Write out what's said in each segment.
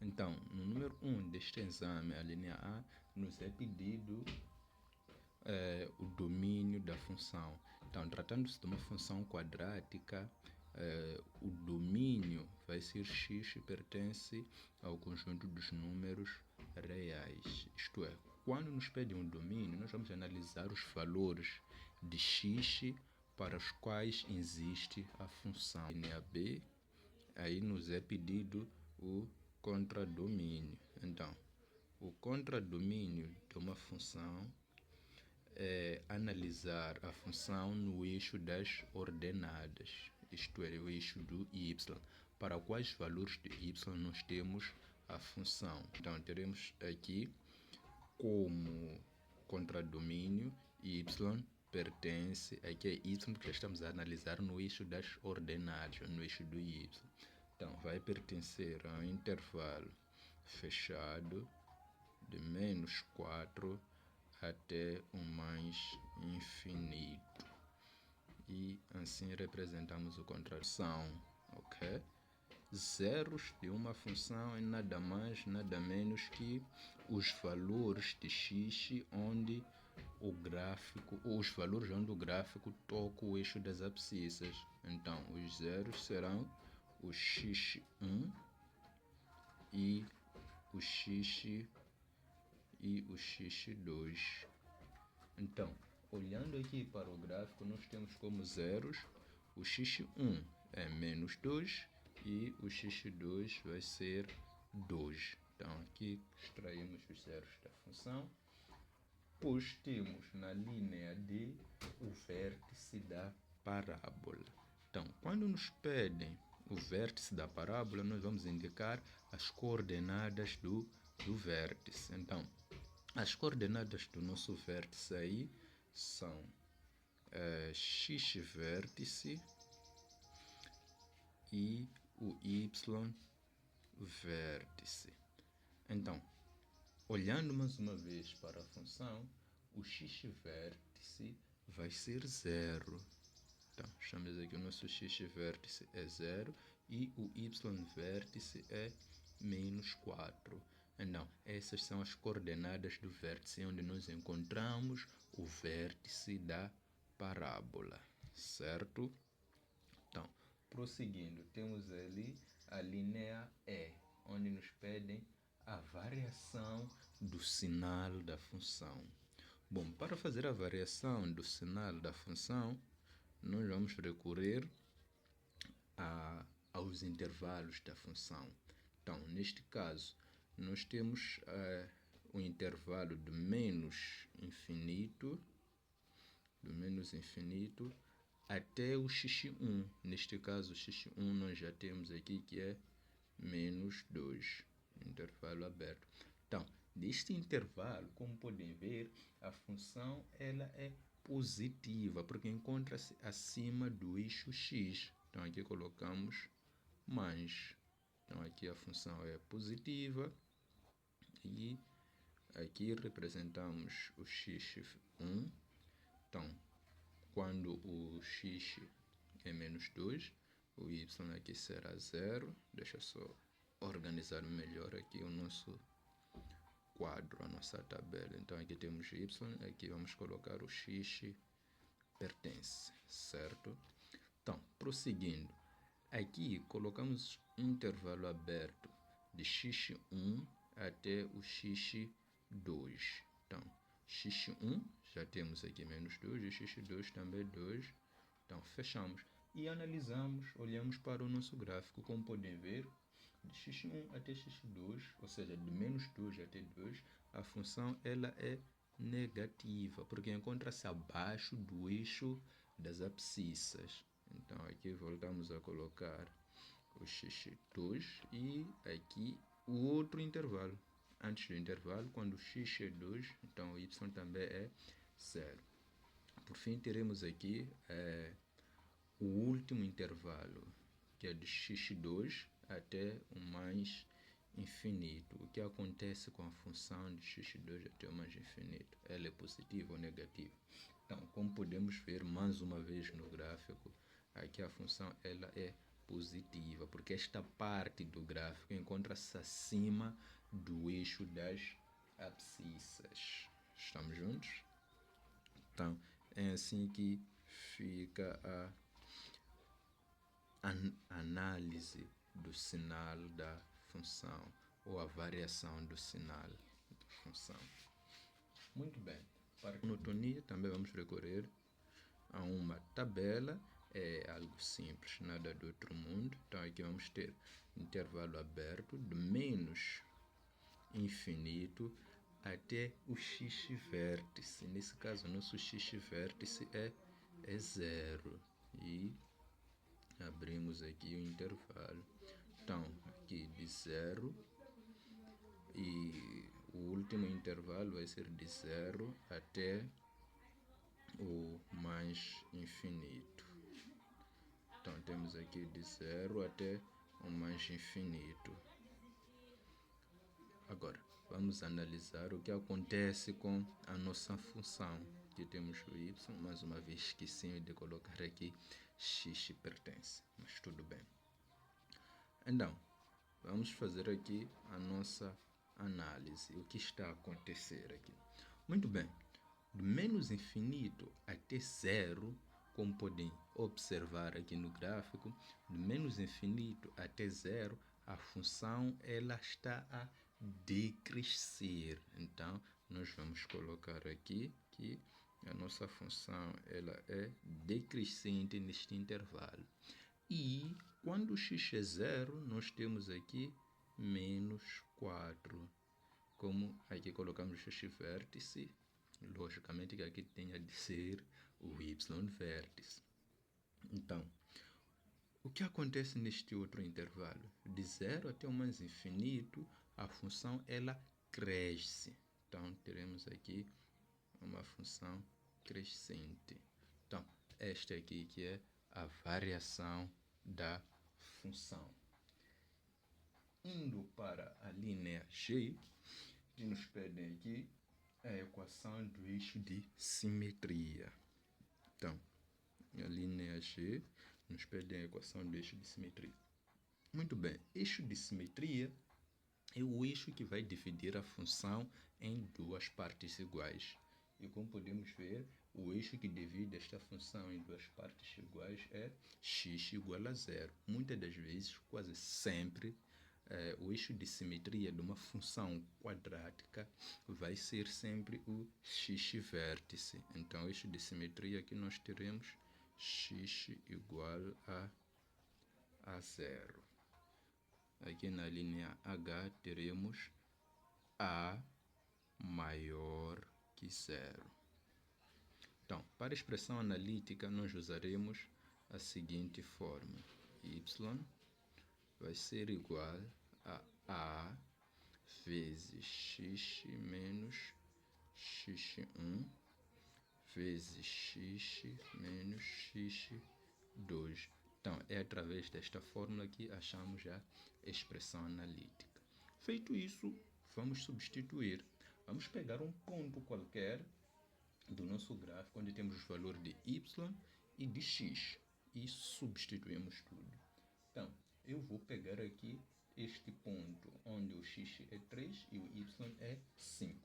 Então, no número 1 deste exame, a linha A, nos é pedido o domínio da função. Então, tratando-se de uma função quadrática, o domínio vai ser x e pertence ao conjunto dos números reais. Isto é, quando nos pedem um domínio, nós vamos analisar os valores de x para os quais existe a função. Linha B, aí nos é pedido o contradomínio. Então, o contradomínio de uma função é analisar a função no eixo das ordenadas, isto é, o eixo do y, para quais valores de y nós temos a função. Então, teremos aqui como contradomínio y pertence, aqui é y porque estamos a analisar no eixo das ordenadas, no eixo do y. Então, vai pertencer a um intervalo fechado de -4 até o mais infinito. E assim representamos o contração, ok? Zeros de uma função é nada mais, nada menos que os valores de x onde os valores onde o gráfico toca o eixo das abscissas. Então, os zeros serão o x1 e o x e o x2. Então, olhando aqui para o gráfico, nós temos como zeros o x1 é -2 e o x2 vai ser 2. Então, aqui extraímos os zeros da função. Pois temos na linha D o vértice da parábola. Então, quando nos pedem o vértice da parábola, nós vamos indicar as coordenadas do vértice. Então, as coordenadas do nosso vértice aí são x vértice e o y vértice. Então, olhando mais uma vez para a função, o x vértice vai ser 0. Então, chamamos aqui o nosso x vértice é 0 e o y vértice é -4. Então, essas são as coordenadas do vértice onde nós encontramos o vértice da parábola, certo? Então, prosseguindo, temos ali a linha E, onde nos pedem a variação do sinal da função. Bom, para fazer a variação do sinal da função, nós vamos recorrer aos intervalos da função. Então, neste caso, nós temos o intervalo do menos infinito até o x1. Neste caso, o x1 nós já temos aqui que é -2, intervalo aberto. Então, deste intervalo, como podem ver, a função ela é positiva, porque encontra-se acima do eixo x. Então, aqui colocamos mais. Então, aqui a função é positiva e aqui representamos o x1. Então, quando o x é -2, o y aqui será 0. Deixa eu só organizar melhor aqui o nosso quadro, a nossa tabela. Então, aqui temos y, aqui vamos colocar o x pertence, certo? Então, prosseguindo, aqui colocamos um intervalo aberto de x1 até o x2. Então, x1 já temos aqui -2 e x2 também 2. Então, fechamos e analisamos, olhamos para o nosso gráfico. Como podem ver, de x1 até x2, ou seja, de -2 até 2, a função ela é negativa, porque encontra-se abaixo do eixo das abscissas. Então, aqui voltamos a colocar o x2 e aqui o outro intervalo. Antes do intervalo, quando o x é 2, então o y também é 0. Por fim, teremos aqui o último intervalo, que é de x2 até o mais infinito. O que acontece com a função de x2 até o mais infinito? Ela é positiva ou negativa? Então, como podemos ver mais uma vez no gráfico, aqui a função ela é positiva, porque esta parte do gráfico encontra-se acima do eixo das abscissas. Estamos juntos? Então, é assim que fica a análise do sinal da função, ou a variação do sinal da função. Muito bem. Para a monotonia, também vamos recorrer a uma tabela. É algo simples, nada do outro mundo. Então, aqui vamos ter intervalo aberto de menos infinito até o x vértice. Nesse caso, nosso x vértice é zero. E abrimos aqui o intervalo. Então, aqui de zero, e o último intervalo vai ser de zero até o mais infinito. Então, temos aqui de zero até o mais infinito. Agora, vamos analisar o que acontece com a nossa função. Aqui temos o y, mais uma vez esqueci de colocar aqui x pertence, mas tudo bem. Então, vamos fazer aqui a nossa análise. O que está a acontecer aqui? Muito bem. De menos infinito até zero, como podem observar aqui no gráfico, de menos infinito até zero, a função ela está a decrescer. Então, nós vamos colocar aqui que a nossa função ela é decrescente neste intervalo. E quando x é zero, nós temos aqui menos 4. Como aqui colocamos o x vértice, logicamente que aqui tenha de ser o y vértice. Então, o que acontece neste outro intervalo? De zero até o mais infinito, a função ela cresce. Então, teremos aqui uma função crescente. Então, esta aqui que é a variação da função. Indo para a linha G, que nos pedem aqui a equação do eixo de simetria. Então, a linha G nos pede a equação do eixo de simetria. Muito bem, eixo de simetria é o eixo que vai dividir a função em duas partes iguais. E como podemos ver, o eixo que divide esta função em duas partes iguais é x igual a zero. Muitas das vezes, quase sempre, o eixo de simetria de uma função quadrática vai ser sempre o x vértice. Então, o eixo de simetria aqui nós teremos x igual a zero. Aqui na linha H teremos A maior que zero. Então, para a expressão analítica, nós usaremos a seguinte forma. Y vai ser igual a vezes x menos x1 vezes x menos x2. Então, é através desta fórmula que achamos a expressão analítica. Feito isso, vamos substituir. Vamos pegar um ponto qualquer do nosso gráfico, onde temos os valores de y e de x, e substituímos tudo. Então, eu vou pegar aqui este ponto, onde o x é 3 e o y é 5.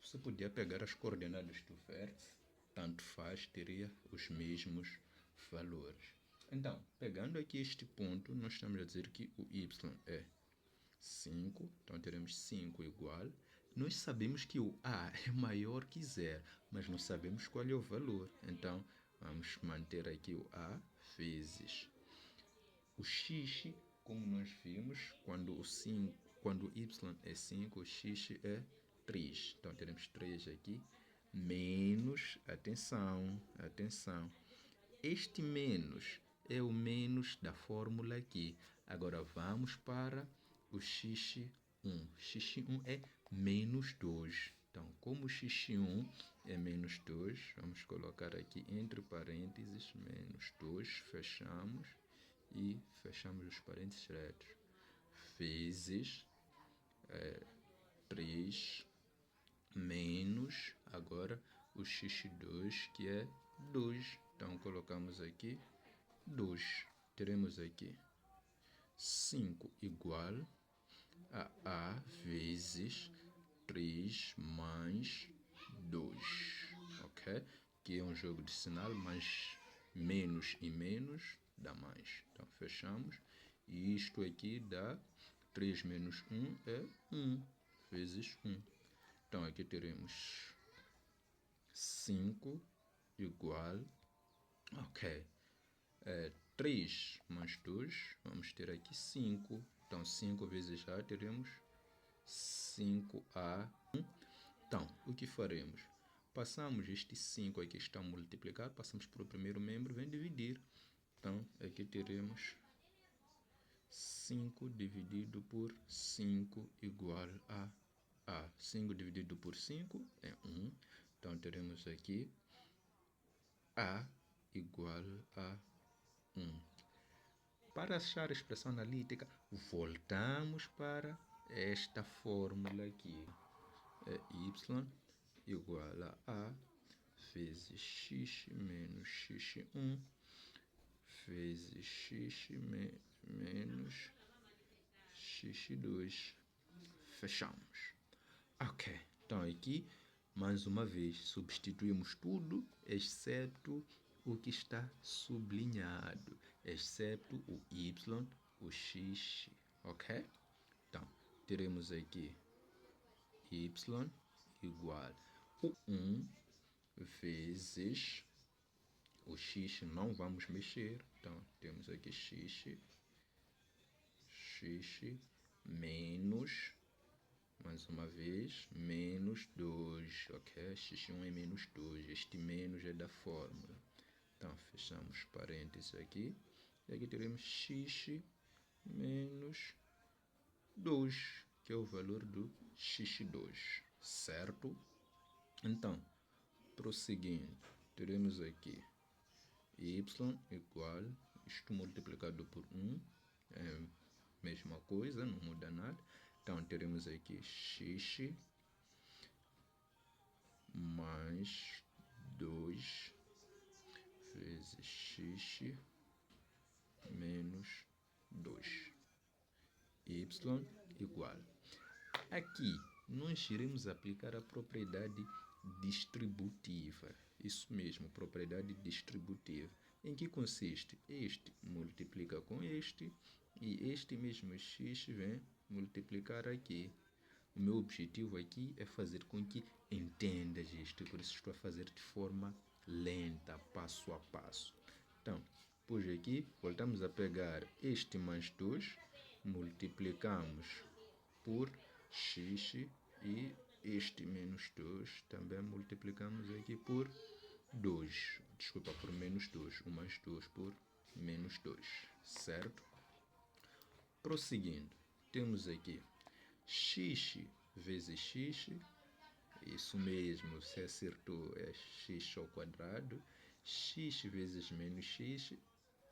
Você podia pegar as coordenadas do vértice, tanto faz, teria os mesmos valores. Então, pegando aqui este ponto, nós estamos a dizer que o y é 5, então teremos 5 igual. Nós sabemos que o a é maior que zero, mas não sabemos qual é o valor. Então, vamos manter aqui o a vezes o x, como nós vimos, quando o y é 5, o x é 3. Então, teremos 3 aqui, menos, atenção, este menos é o menos da fórmula aqui. Agora, vamos para o x1. x1 é menos 2. Então, como x1 é menos 2, vamos colocar aqui entre parênteses, menos 2, fechamos e fechamos os parênteses retos, vezes 3 menos, agora o x2, que é 2. Então, colocamos aqui 2. Teremos aqui 5 igual a A vezes 3 mais 2, ok? Que é um jogo de sinal, mas menos e menos dá mais. Então, fechamos. E isto aqui dá 3 menos 1 é 1 vezes 1. Então, aqui teremos 5 igual, ok, 3 mais 2, vamos ter aqui 5. Então, 5 vezes A, teremos 5A. Então, o que faremos? Passamos este 5 aqui está a multiplicar, passamos para o primeiro membro, vem dividir. Então, aqui teremos 5 dividido por 5 igual a A. 5 dividido por 5 é 1. Então, teremos aqui A igual a 1. Para achar a expressão analítica, voltamos para esta fórmula aqui. É y igual a vezes x menos x1 vezes x menos x2. Fechamos. Ok, então aqui, mais uma vez, substituímos tudo, exceto o que está sublinhado, exceto o y, o x, ok? Então, teremos aqui y igual a 1 vezes o x, não vamos mexer, então temos aqui x menos, mais uma vez, menos 2, ok? x1 é menos 2, este menos é da fórmula. Então, fechamos parênteses aqui, e aqui teremos x menos 2, que é o valor do x2, certo? Então, prosseguindo, teremos aqui y igual, isto multiplicado por 1, é a mesma coisa, não muda nada. Então, teremos aqui x mais 2 vezes x menos 2. Y igual. Aqui, nós iremos aplicar a propriedade distributiva. Isso mesmo, propriedade distributiva. Em que consiste? Este multiplica com este e este mesmo x vem multiplicar aqui. O meu objetivo aqui é fazer com que entendas isto, por isso estou a fazer de forma lenta, passo a passo. Então, depois aqui, voltamos a pegar este mais 2, multiplicamos por x e este menos 2 também multiplicamos aqui por 2. Desculpa, por menos 2. O mais 2 por menos 2, certo? Prosseguindo, temos aqui x vezes x, isso mesmo, você acertou, é x ao quadrado, x vezes menos x,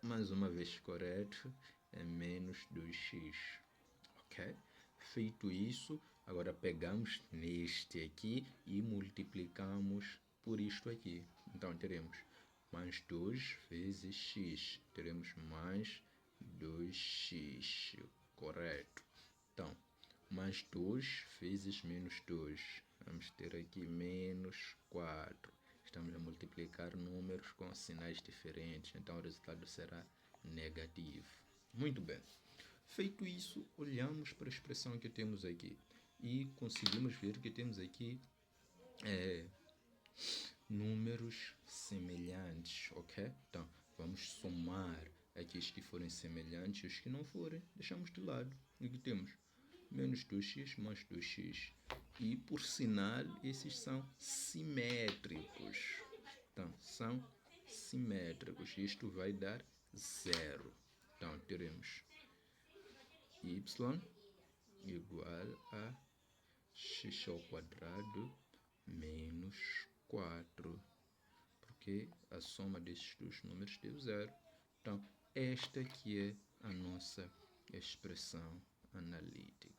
mais uma vez correto, é menos 2x, ok? Feito isso, agora pegamos neste aqui e multiplicamos por isto aqui. Então, teremos mais 2 vezes x, teremos mais 2x, correto? Então, mais 2 vezes menos 2, vamos ter aqui menos 4. Estamos a multiplicar números com sinais diferentes, então o resultado será negativo. Muito bem. Feito isso, olhamos para a expressão que temos aqui e conseguimos ver que temos aqui números semelhantes, ok? Então, vamos somar aqui os que forem semelhantes e os que não forem, deixamos de lado. E aqui temos menos 2x mais 2x. E, por sinal, esses são simétricos. Então, são simétricos. Isto vai dar 0. Então, teremos y igual a x ao quadrado menos 4, porque a soma destes dois números deu 0. Então, esta aqui é a nossa expressão analítica.